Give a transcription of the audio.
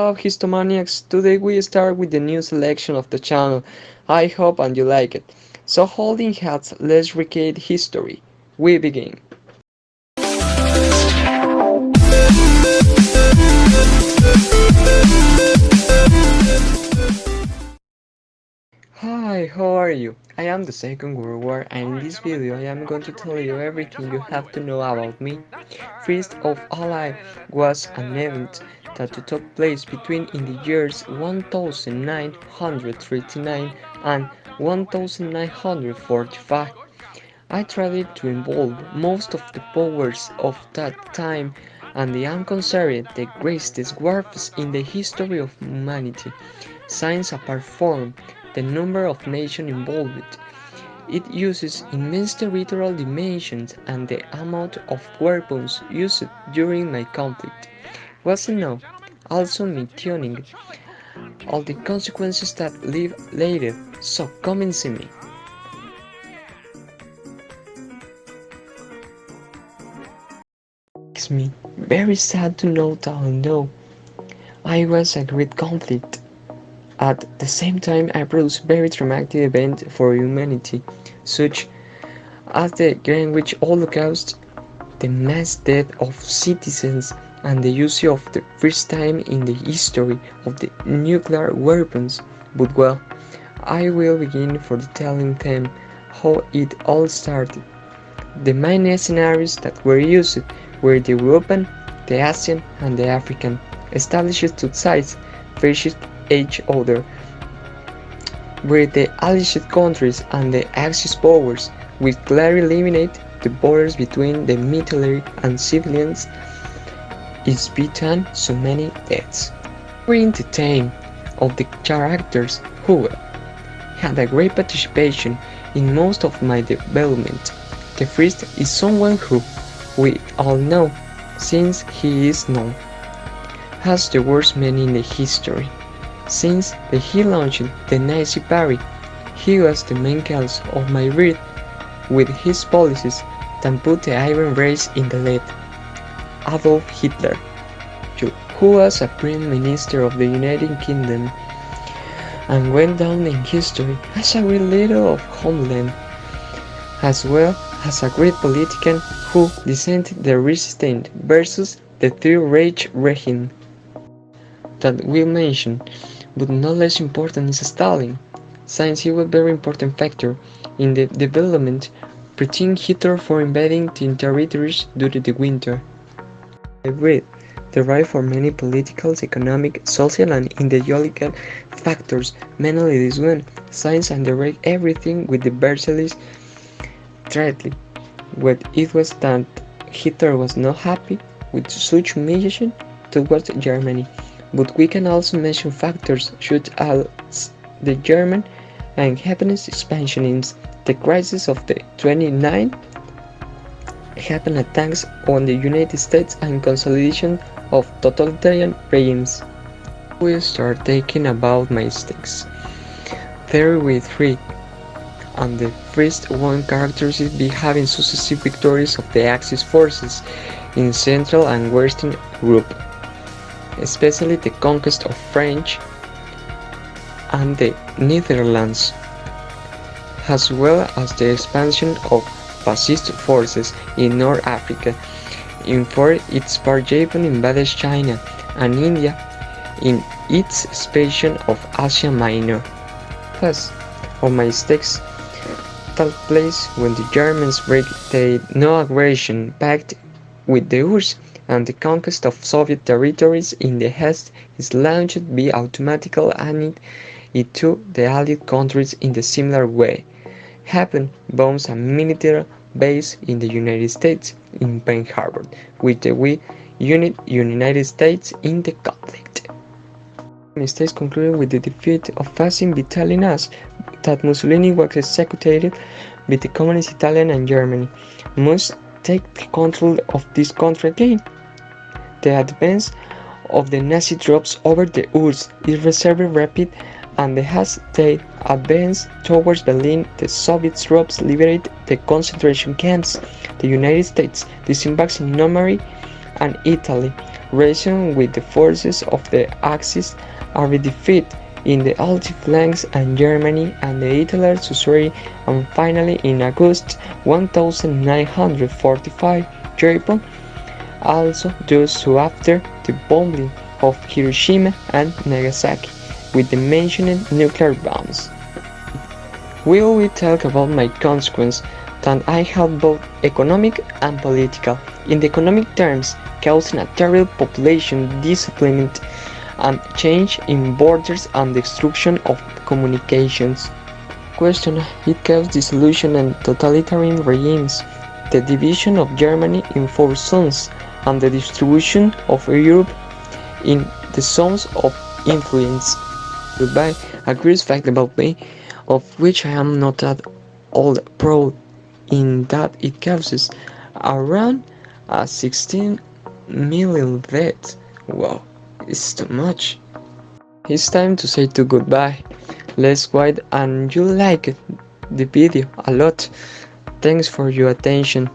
Hello Histomaniacs, today we start with the new selection of the channel. I hope and you like it. So holding hats, let's recreate history. We begin. Hi, how are you? I am the Second World War and in this video I am going to tell you everything you have to know about me. First of all, I was an event that took place between in the years 1939 and 1945. I tried to involve most of the powers of that time and I am considered the greatest wars in the history of humanity. Science apart from the number of nations involved, it uses immense territorial dimensions and the amount of weapons used during my conflict was enough, also mentioning all the consequences that live later, so come and see me. Makes me very sad to note although I was a great conflict. At the same time I produced very traumatic event for humanity, such as the Greenwich Holocaust, the mass death of citizens and the use of the first time in the history of the nuclear weapons. But well, I will begin for telling them how it all started. The main scenarios that were used were the European, the Asian and the African, established two sides faced each other, where the Allied countries and the Axis powers would clearly eliminate the borders between the military and civilians is beaten so many deaths. During the time of the characters who had a great participation in most of my development. The first is someone who, we all know, since he is known, has the worst man in the history. Since he launched the Nazi Party, he was the main cause of my birth with his policies that put the Iron Race in the lead. Adolf Hitler, who was a Prime Minister of the United Kingdom and went down in history as a great leader of homeland, as well as a great politician who dissented the resistance versus the Third Reich regime that we mentioned, but no less important is Stalin, since he was a very important factor in the development, preventing Hitler from invading the territories during the winter. I read the right for many political, economic, social and ideological factors, mainly this one, science and direct everything with the Versailles Treaty. What it was that Hitler was not happy with such humiliation towards Germany, but we can also mention factors such as the German and Japanese expansionism, the crisis of the 29 Japan attacks on the United States and consolidation of totalitarian regimes. We start thinking about my mistakes. There were three, and the first one characterized by having successive victories of the Axis forces in Central and Western Europe, especially the conquest of French and the Netherlands, as well as the expansion of fascist forces in North Africa. In for its part, Japan invaded China and India in its expansion of Asia Minor. Thus, all my mistakes took place when the Germans break the no-aggression pact with the URSS and the conquest of Soviet territories in the East is launched by automatically adding it to the Allied countries in the similar way. Japan bombs a military base in the United States in Pearl Harbor, with the United States in the conflict. Mistakes concluded with the defeat of fascist by telling us that Mussolini was executed by the communist Italy and Germany must take control of this country again. The advance of the Nazi troops over the URSS is reserved rapid and as they advance towards Berlin, the Soviet troops liberate the concentration camps. The United States disembarks in Normandy and Italy reason with the forces of the Axis are defeated in the Alti flanks and Germany and the Hitler Society, and finally in August 1945 Japan, also just so after the bombing of Hiroshima and Nagasaki with the mentioned nuclear bombs. We will talk about my consequence that I have both economic and political. In the economic terms, causing a terrible population displacement and change in borders and destruction of communications. Question: it caused dissolution and totalitarian regimes, the division of Germany in four zones, and the distribution of Europe in the zones of influence. Goodbye, a curious fact about me, of which I am not at all proud, in that it causes around 16 million deaths. Wow, it's too much. It's time to say to goodbye. Let's wait and you like the video a lot. Thanks for your attention.